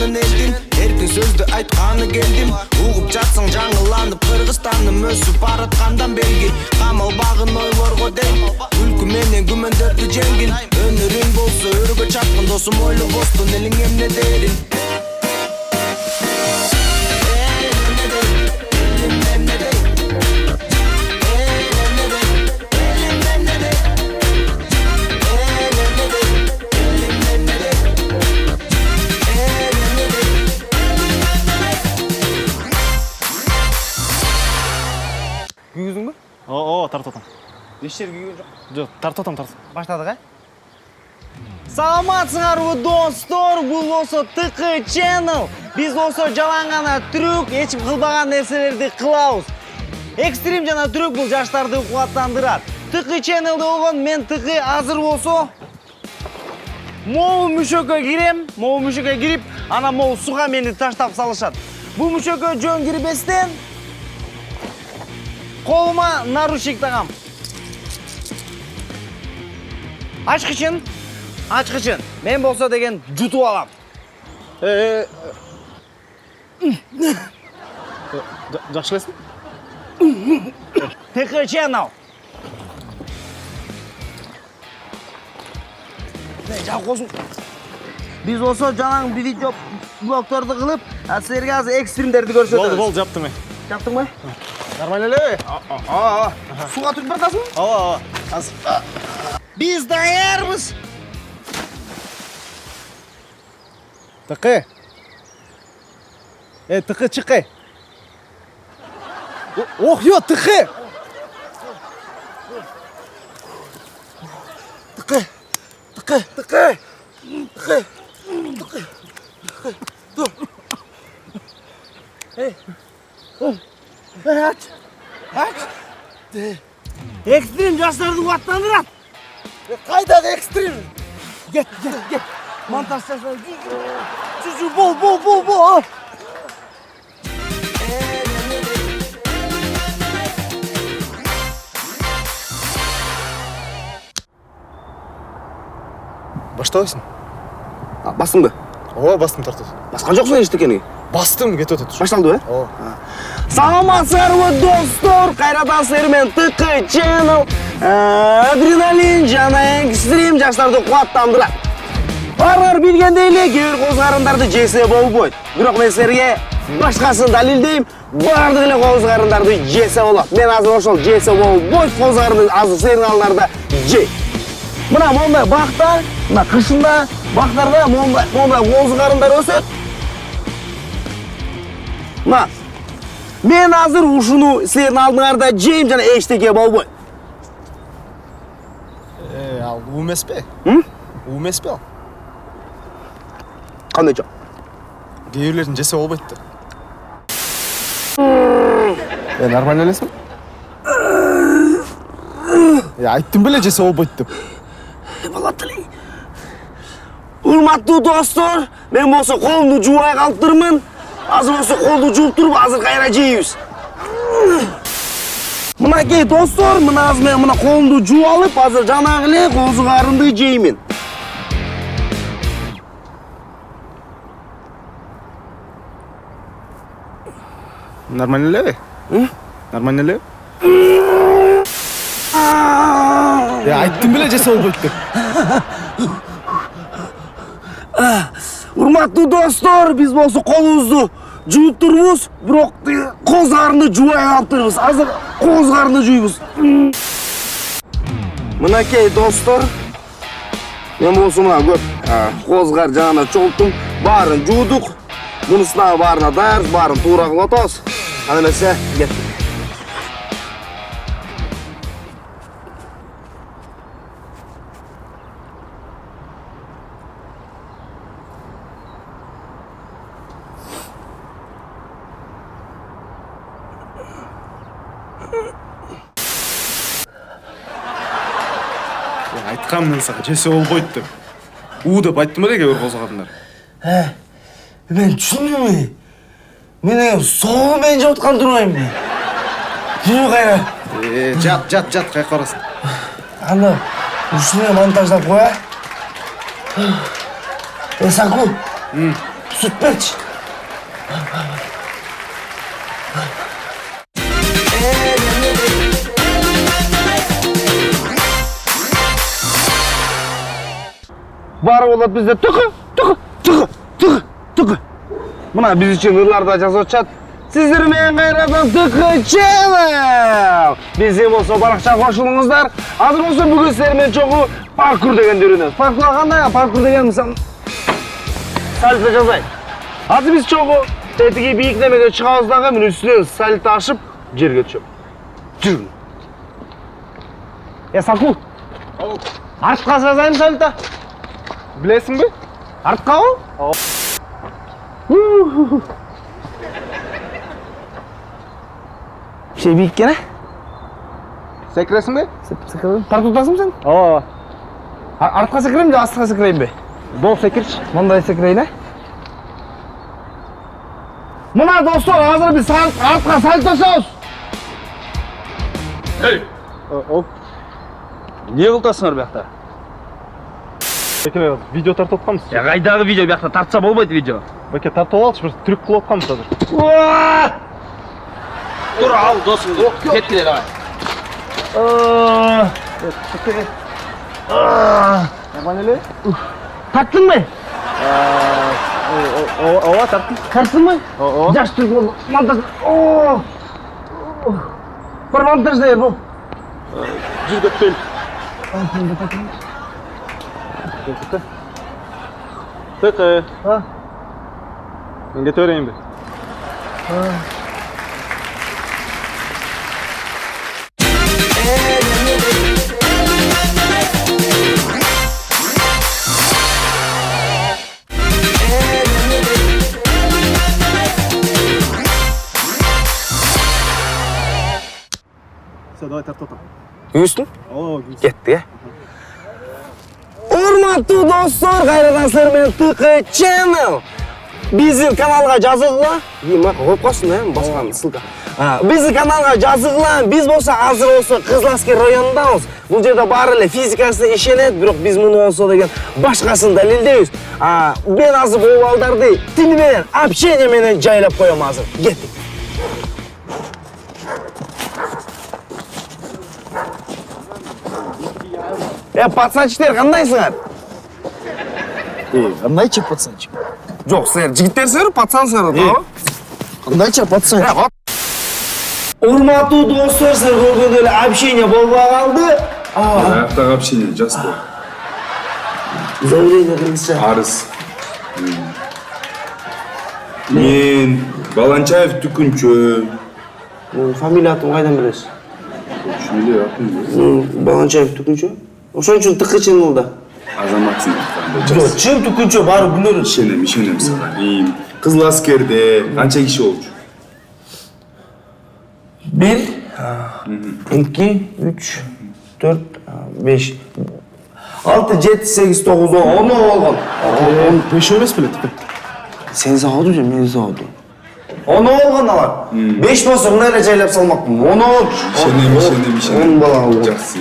Türkmenistan'ın eldim Erkin sözді айтқаны келдім Уғып жатсаң жаңыланып Қырғызстанның өсіп баратқандан белги Қамалбағын ойлорго дейм Үлкү менен күмөндөрдү жеңгин Өнөрүң болсо өргө чапкын досум ойло бостун элиң эмне дерин Күйгіздің бі? Тартатам. Ешер күйген жоқ? Жоқ, тартатам. Баштадық, Саламатсыңар, достор, бұл осы ТК Channel. Біз осы жалаңғана түрік, ешім қылбаған нәрселерді қылауыз. Экстрим жана түрік бұл жаштарды қуаттандырар. ТК Channel'ды олған мен ТК азыр болсо. Моу мүшөкө кирип, ана моу суға мені таштап салышат. Бұл мүшөкө жөн кирбестен қолыма наручник тағам. Ачқычын. Мен болса деген жұту алам. Жақшылайсың? ТК Channel. Жақ қосын. Біз болса жаңағы видео блогтарды қылып, сіздерге азы экстримдерді көрсетеміз. Болды, жаптым. Жаптың ба? Нормально эле? Суға түсіп бардасың? Азыр. Biz dayanırız. Tıkı. Tıkı çıkı. Oh yo tıkı. Tıkı. Dur. Aç. Ekstrem жастарды қуаттандырады. Қайдағы экстрим? Get. Montaj жасау. Жүзу бол. Баштабайсың? Бастың ба? Бастым тартады. Басқан жоқсың ештеңені? Бастым, кетіп өтеді. Башталды ба? Саламатсыздар, достор, қайратасыздар мен ТК Channel. Адреналин жана экстрим жаштарды қуаттандырады. Барар білгендей эле кейбір қозғарындарды жесе болбойт. Бирок мен силерге башкасын далилдейм, бардык эле қозғарындарды жесе болот. Мен азыр ошол жесе болбойт қозғарынды азыр силердин алдыңарда жей. Мына мондай бакта, мына кышында бактарда мондай қозғарындар өсөт. Мына мен азыр ушуну силердин алдыңарда жейм жана эчтеке болбойт. Ал у эмес пе? У эмес пе ал? Кандай жок? Кээ бирлерин жесе болбойт да. Нормально элесиң? Айттым беле жесе болбойт деп. Болот эле. Урматтуу достор, мен болсо колумду жуубай калыптырмын. Азыр болсо колду жууп туруп, азыр кайра жейбиз. Мынакей достор, мына азыр мен мына колумду жууп алып, азыр жанагы эле козугарынды жеймин. Нормально эле? Нормально эле? Айттым беле жесе болбойт деп. Урматтуу достор, биз болсо колубузду жууп турбуз, бирок козгарынды жуубай калыптырбыз. Азыр козгарынды жуйбуз. Мынакей достор, мен болсо мына көп козгар жанына чолтум, баарын жуудук. Мунусуна баарына даярбыз, баарын туура кылып атабыз. Аны эмесе, кеттик. Айткам мен сага жесе болбойт деп. У деп айттым эле кээ бир козгадыңдар. Мен түшүндүмбү? Мен соолу менен жеп аткан турбаймынбы? Жүрү кайра. Жат, кайка барасың? Аны ушуну монтаждап коя. Саку. Süt berçi. Var olat bizde tıkı. Buna biz için ırlarda жазып Sizler men kayradan tıkı channel. Bizim olsa barakça koşulunuzlar. Hazır olsa bugün sizlerмен çoğu parkur degенди үйрөнөбүз. Parkur кандай? Parkur деген мисалы сальто жасайт. Азыр биз чогуу тетиги бийик немеге чыгабыз дагы мен үстүнөн сальто ашып жерге түшөм. Жүрүн. Саку. Артка жасайм сальто. Білесің бе? Артка ол? Şey biyik gene? Секіресің бе? Sekireyim. Par tutasın mı sen? Aa. Artka sekireyim de astka sekireyim be. Бол секірші. Mınday sekireyim ha? Mına dostlar hazır bir artka saltosoz. Ей! Оп. Ne kıltasınlar bu yakta? Бәке, видео тартып отқанбыз. Ya kaydağı video bu yakta tartsa bolmaydı video. Бәке, тартып алшы, бір трюк қылып отқанбыз қазір. Dur al dostum. Kettiler abi. Нормально? Tattın mı? Ова, тарттым. Tattın mı? Ова. Yaş Türk montaj. Bir montaj değil bu. Жүз көтпел. Тықы. Мен кете берейін бе? Все, давай тартып отам. Yüzsün? О, Gitti ya. Урматтуу достор, кайрадан силер менен ТК Channel. Биздин каналга жазылгыла. Димак коюп койсун да, баскан ссылка. Биздин каналга жазылгыла. Биз болсо азыр болсо Кызыласкер районундабыз. Бул жерде баары эле физикасына ишенет, бирок биз муну болсо деген башкасын далилдейбиз. Мен азыр бул балдарды тил менен, общение менен жайлап коем азыр. Кеттик. Пацанчиктер кандайсыңар? Кандайча пацанчик? Жок, силер жигиттерсиңер, пацансыңар, тооба? Кандайча пацанчик? Урматтуу достор, силер көргөндөй эле общение болбой калды. Аяқтағы общение, жас бол. Заявление кыргызча. Арыз. Мен Баланчаев Түкүнчө. Фамилия атын кайдан билесиз? Шүнеле атын. Баланчаев Түкүнчө. Ошон үчүн ТК Channel'да. Азаматсың айтканда Жок, жас. чын Түкүнчө баары билет. Ишенем сага. Кызыласкерде канча киши болчу? 1, 2, 3, 4, 5, 6, 7, 8, 9, 10 болгон. 5 емес білет. Сен саадың же, мен саадым. 10 болгон алар. 5 болсо мына эле жайлап салмакмын. 10. Ишенем. 10 бала алды. Жакшы.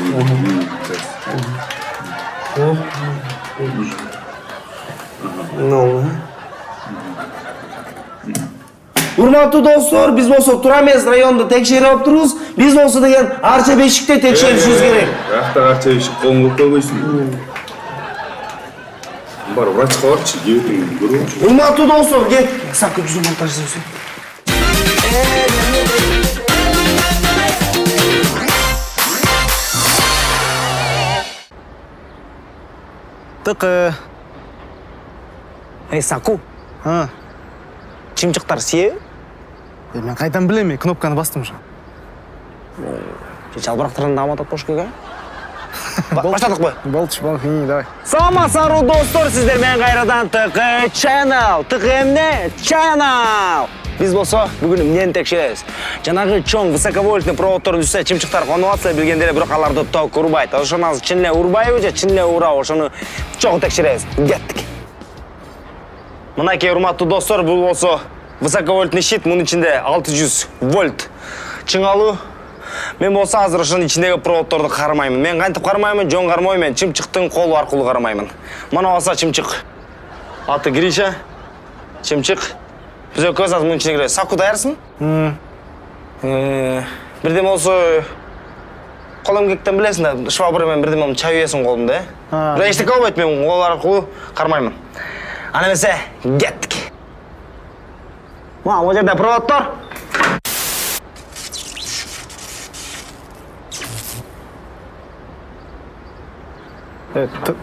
Урматтуу достор, биз болсо Турамес районунда текшерип атырбыз. Биз болсо деген Арча Бешикте текшеришибиз керек. Аяқтағы Арча Бешик колун коюп койбойсуң. Бар, врачка барчы, кебетиңди көрүп. Урматтуу достор, кет. Сакы жүзүн монтаж жасайсың. Тықы. Саку, Ha. чымчыктар сие? Мен қайдан білем, кнопканы бастым уже. Жалбырактарын даматат бош керек, Баштадык бы? Болчу, давай. Саламатсыздар достор, сиздер менен кайрадан ТК Channel. ТК эмне? Channel. Биз болсо бүгүн эмнени текшеребиз? Жанагы чоң высоковольтный проводдордун үстүнө чымчыктар конуп атса билгендер эле, бирок аларды ток урбайт. Ошону азыр чын эле урбайбы же чын эле урабы? Ошону чогуу текшеребиз. Кеттик. Мынакей урматтуу достор, бул болсо высоковольтный щит, мунун ичинде 600 вольт чыңалуу. Мен болсо азыр ошонун ичиндеги проводдорду кармаймын. Мен кантип кармаймын? Жон кармоймун, чымчыктын колу аркылуу кармаймын. Мына болсо чымчык. Аты Гриша. Чымчык. Біз өкөз аз мүнчіне кіреді. Саку даярсың? Бірдем олсы қолым кектен білесің да, швабырмен бірдем олым чай үйесің қолымда, Бір ештік алып айтмайм, қол арқылы қармаймын. Ана емесе, кеттік. Ол жерде провод тұр.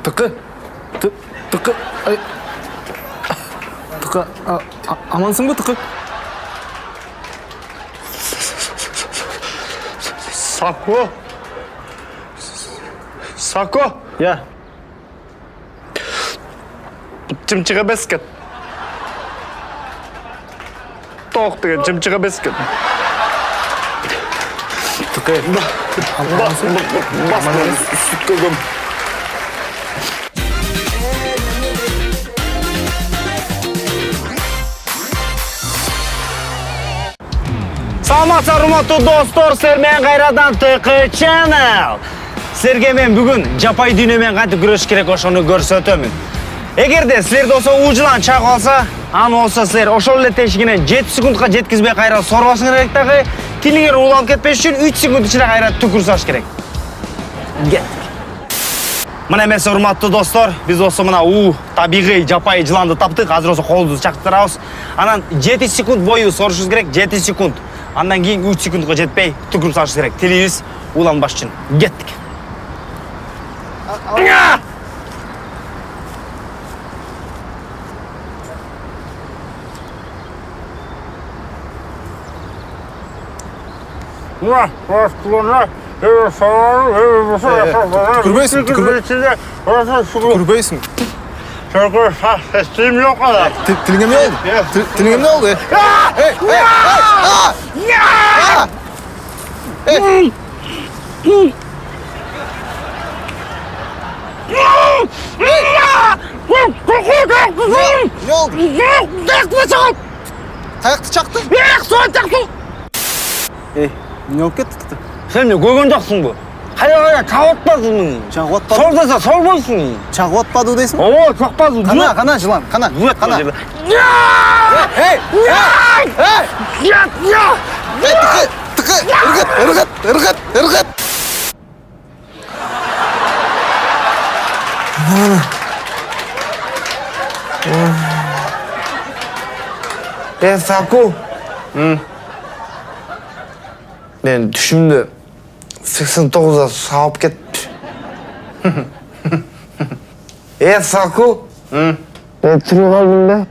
Тықы. Тықы. Тықы. Амансың ба, Тықы? Саку. Саку. Я. Чымчыға бәскет. Тоқ деген чымчыға бәскет. Тықы. Басын сүт көгім. Саламатсыздар, урматтуу достор, сіздер менен кайрадан ТК Channel. Сіздерге мен бүгін жапай дүйнөмен кантип күрөш керек ошону көрсөтөмүн. Эгерде силерде болсо ужулан чак алса, аны болсо силер ошол эле тешигине 7 секундка жеткизбей кайра сорбашыңар керек дагы, тилиңер уланып кетпеш үчүн 3 секунд ичинде кайра түкүрсаш керек. Мына эмес, урматтуу достор, биз болсо мына табигый жапай жыланды таптык. Азыр болсо колубузду чактырабыз. Анан 7 секунд бою сорушубуз керек, 7 секунд. Андан кийин 3 секундка жетпей түкүрүп салышыбыз керек. Тилибиз уланбаш үчүн. Кеттик. Түкірбейсің. Естиім жоқ ада. Тіліңе не oldu? Тіліңе не oldu? Ne oldu? Kayaқты çaktın? Ne oldu ketті? Sen ne көрген жоқсың bu? Қая чағып атпадың. Çağып atpadı. Сол десе сол болсын. Çağып atpadı дейсің? О, чақпадың. Қана жылан, қана. Қана. Ырғыт. Саку. Мен түшімді 89'a sağıp ketmiş. Saku. Ben turu kaldım da.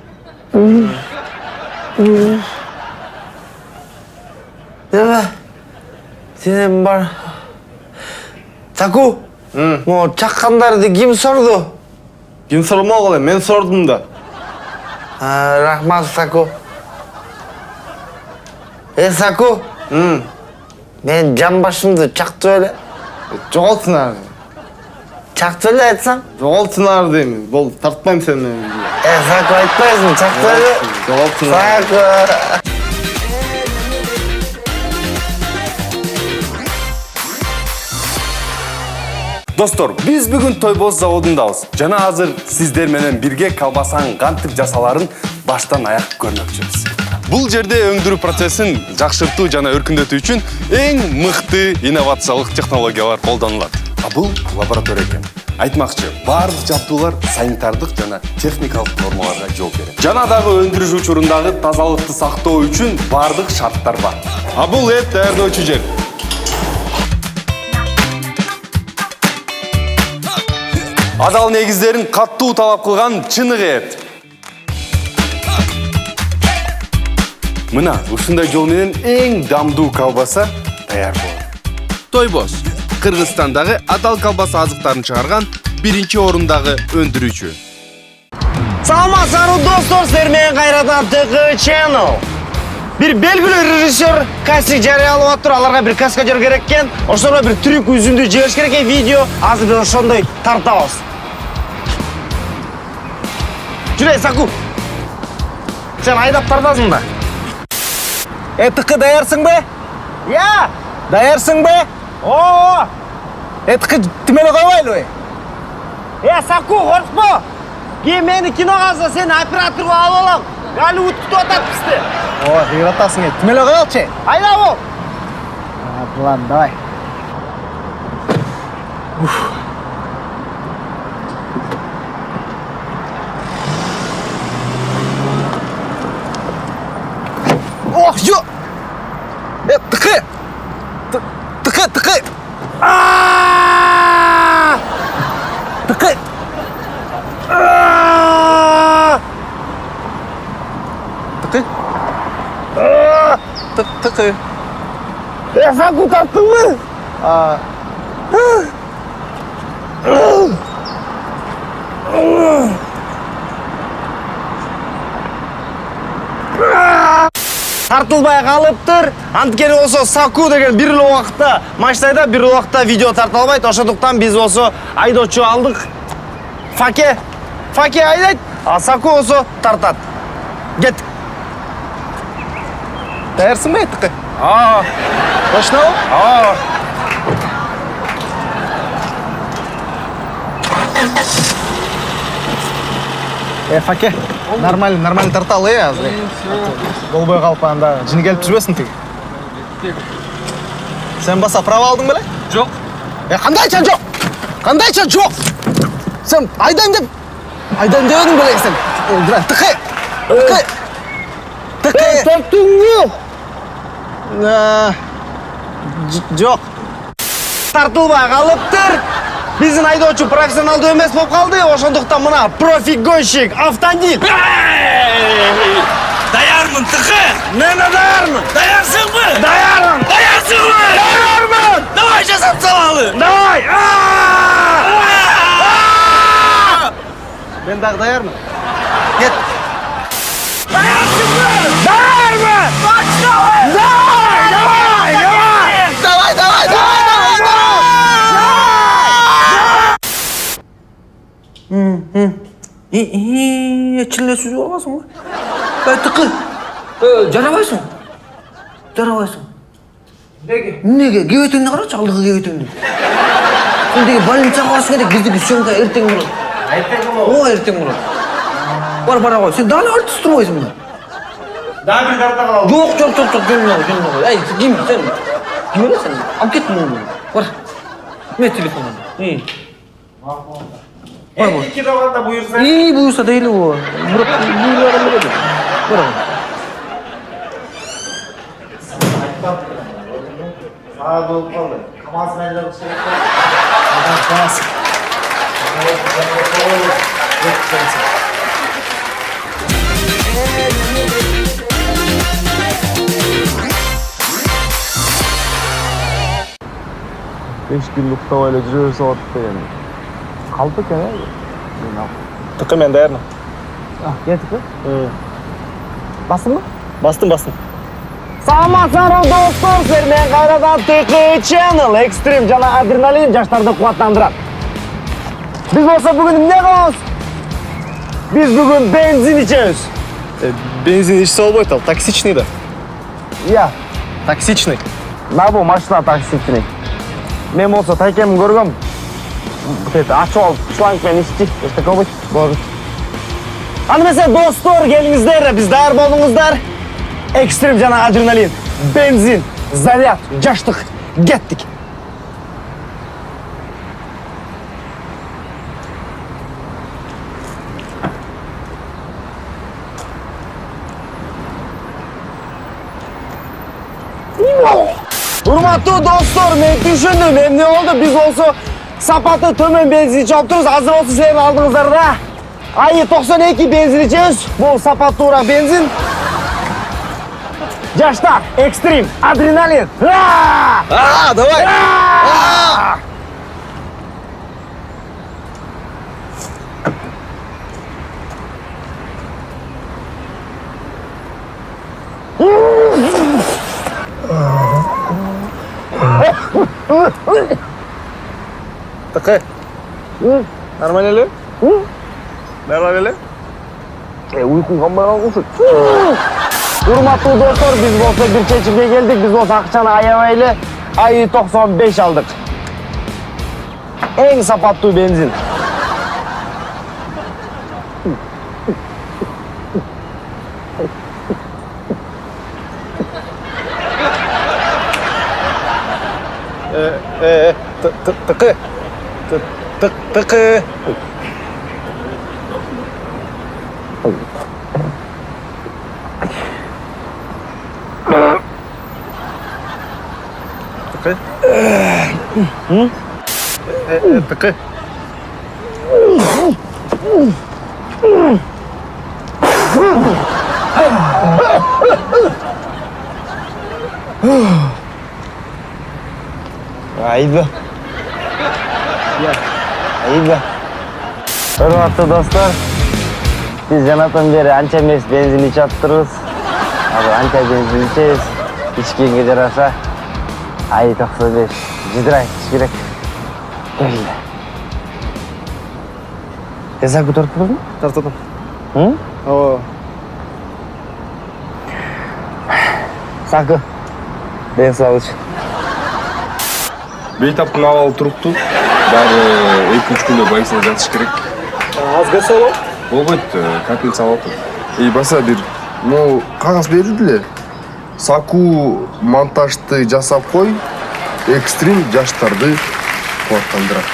Değil Senin var. Saku. O çakkandardı kim sordu? Kim sorma oğlum, men sordum da. Rahmat Saku. Saku. Ben can başımda çaktı öyle. Жоғалтсын ары. Çaktı öyle etsem. Жоғалтсын ары деймін. Бол, тартпайм сені. Saku айтпайсың, çaktı öyle. Жоғалтсын ары. Saku. Достор, биз бүгүн Тойбоз заводундабыз. Жана азыр сиздер менен бирге колбасанын кантип жасаларын баштан аяк көрмөкчүбүз. Бул жерде өндүрүү процессин жакшыртуу жана өркүндөтүү үчүн эң мыкты инновациялык технологиялар колдонулат. Бул лаборатория экен. Айтмакчы, баардык жабдуулар санитардык жана техникалык нормаларга жооп берет. Жана дагы өндүрүш учурундагы тазалыкты сактоо үчүн баардык шарттар бар. Бул эт даярдоочу жер. Адал негиздерин каттуу талап кылган чыныгы эт. Мына ушундай жол менен эң дамдуу колбаса даяр болот. Тойбоз, Кыргызстандагы адал колбаса азыктарын чыгарган биринчи орундагы өндүрүүчү. Саламатсыздар достор, сіздер менен кайрадан ТК Channel. Bir белгилүү режиссер кастинг жарыялап атыр, аларга бир каскадер керек экен. Ошондой бир трюк үзүндү жибериш керек экен видео. Азыр биз ошондой тартабыз. Жүрөй, Саку. Сен айдап тартасың да. Тықы даярсың бе? Я! Даярсың бе? О! Тықы тимеле койбойлу? Саку, коркпо. Ке мени киноға алса, сен операторға алып алам. Голливуд күтіп атат бізді. Ой, қиратасың еді. Тімеле қойалшы. Айда бол. Ладно, давай. Ох, ё! Тықы! Тықы! Тықы! Тықы? Тықы. Саку тарттың мы? Тартылбай қалыптыр. Анткени болсо Саку деген бир эле убакытта машинада, бир эле убакытта видео тарта албайт. Ошондуктан биз болсо айдоочу алдык. Факе айдайт, а Саку болсо тартат. Кеттик. Даярсың ба, Тықы? Точно? Факе, нормально тартал, азыр. Болбой қалып анда жini келіп жүрбесін тегі. Сен баса права алдың беле? Жоқ. Қандайча жоқ? Қандайча жоқ? Сен айдайм деп едің беле сен. Тықы! Тарттың мы? Жоқ. Тартылбай қалыптыр. Биздин айдоочу профессионалдуу эмес болуп калды. Ошондуктан мына профи-гонщик автомобиль. Daярмын, Тықы! Мен даярмын. Daярсыңбы? Даярмын. Daярсыңбы? Даярмын. Давай жасап салалы! Давай. Мен дағы даярмын. Кет. Даярмын. Чынле сүз болмасың ғой? Тықы, жарабайсың. Неге? Кебетіңді қарашы, алдығы кебетіңді. Сен деге больница қаласың керек, біздегі съемка ертең болады. Ертең болады. Бара ғой, сен даны артист тұрмайсың ба? Daha bir kartta kalalım. Жоқ, келме ғой. Әй, кім сен? Кім еле сен? Алып кеттің оны. Бар. Мен телефонымды. Бар. İki de var da buyursa. Бұйырса дейлі ол. Бұйырған береді. Бар. Sağa dolup kaldı. Kamasına gidelim. Beş günlük tavayla жүрөбүз салат деген. Қалды екен, Тықы, мен даярмын. Кеттік? Басың ба? Bastım. Саламатсыздар достор, сіздермен қайрадан Тықы Channel, экстрим жана адреналин жаштарды қуаттандырат. Біз болса бүгін не қыламыз? Біз бүгін бензин içеміз. Бензин ішсе болбойт ал, токсичный да. Я, Токсичный. на бұл машина таксичный. Мен болса тайкемін көргім. Ашып алып, шлангпен ішті. Ешті көбіт, болады. Аны mesela достор, келіңіздер, біз даяр болыңыздар. Экстрим жана адреналин, бензин, заряд, жаштық, кеттік. Урматтуу достор, мен түшүндүм, эмне болду? Биз болсо сапаты төмөн бензин чалып турбуз. Азыр болсо силердин алдыңыздарда АИ 92 бензин ичебиз. Бул сапаттуураак бензин. Жаштар, экстрим, адреналин. Давай! Тықы. Нормально эле? Нормально эле? Уйкум камбай калгысың. Урматтуу достор, биз болсо бир чечимге келдик. Биз болсо акчаны аябай эле АИ 95 алдык. Эң сапаттуу бензин. Тықы. Тықы. Тықы. Ayıbı. Ayıbı. Hürmetli dostlar, biz janatdan beri ancha emas benzin içatırız. Abi ancha benzin içeriz. İçkiye jarasa. Ay 95. Jidray iç gerek. Belli. Esa ko'tarib turadimi? Tartadım. Hı? Oo. Sakı. Ben sağlıç. Бейтаптың абалы турупту. Баары 2-3 күндө больницада жатыш керек. Азга салып. Болбойт, капельница алып атат. Баса бир, ну кагаз берди эле. Саку монтажды жасап кой, экстрим жаштарды кубаттандырат.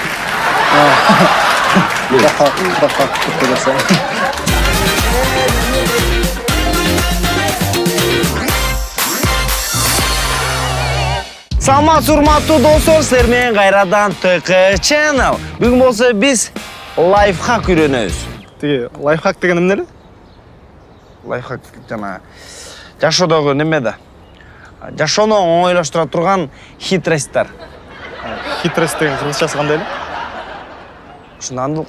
Саламат урматтуу достор, силер менен кайрадан ТК Channel. Бүгүн болсо биз лайфхак үйрөнөбүз. Тиги лайфхак деген эмне эле? Лайфхак жана жашоодогу неме да? Жашоону оңойлоштура турган хитросттар. Хитрость деген кыргызчасы кандай эле? Ушундан болот.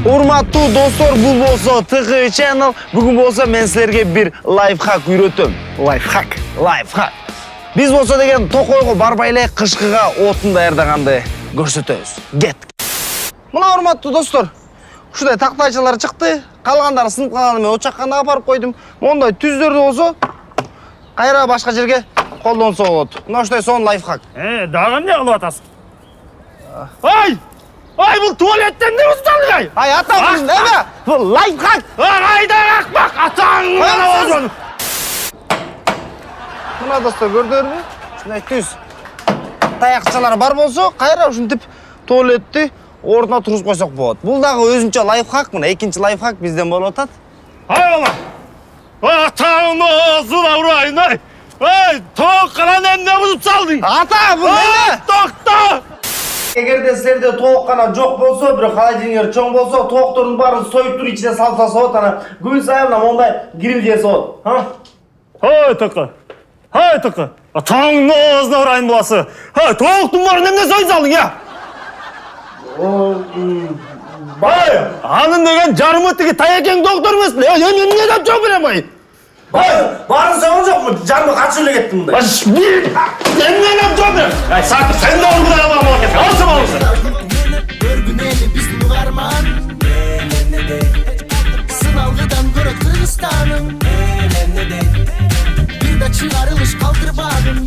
Урматтуу достор, бул болсо ТК Channel. Бүгүн болсо мен силерге бир лайфхак үйрөтөм. Лайфхак. Лайфхак. Биз болсо деген токойго барбай эле кышкыга отун даярдаганды көрсөтөбүз. Кет. Мына урматтуу достор, ушундай тактайчалар чыкты. Калгандары сынып калганы мен очакканда апарып койдум. Мондай түздөрдү болсо кайра башка жерге колдонсо болот. Мына ушундай сонун лайфхак. Дагы эмне кылып атасың? Ай! Ай, бул туалеттен не усталгай? Ай, ата, бул неме? Бул лайфхак. Айдар акбак, атаң гана болсун. Мына достор көрдүңөрбү? Ушундай түз таякчалар бар болсо, кайра ушинтип туалетти ордуна тургузуп койсок болот. Бул дагы өзүнчө лайфхак. Мына экинчи лайфхак бизден болуп атат. Ай бала. Атаңны оозуна урайын, ай. Ай, тоқ калан эмне бузуп салдың? Ата, бул неме? Токто! Эгерде силерде тоок гана жок болсо, бирок холодильник чоң болсо, тооктордун баарын союп туруп ичине салып салса болот, ана күн сайын мондай гриль жесе болот. Ай, тоқы. Ай, тоқы. Атаңны оозуна урайын буласы. Ай, тооктун баарын эмне союп салдың, я? Ай, анын деген жарымы тиги таякең доктор эмес. Эмне деп жооп берем, ай? Баарын союган жокмун, жарымы качып эле кетти мындай. Эмне деп жооп берем? Ай, сак, сен де ордуна алам болот. Алсам алсın. Көргүн эли биздин угарман Сыналгыдан көрө Кыргызстаным Бир да чыгарылыш калтырбадым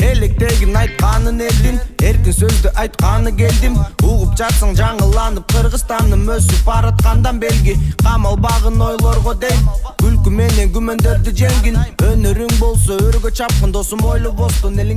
Электегин айтканын элдин эркин сөздү айтканы келдим угуп жатсаң жаңыланып Кыргызстаным өсүп бараткандан белги камалбагын ойлорго дейм күлкү менен күмөндөрдү жеңгин өнөрүң болсо өргө чапкын досум ойлобостон элиң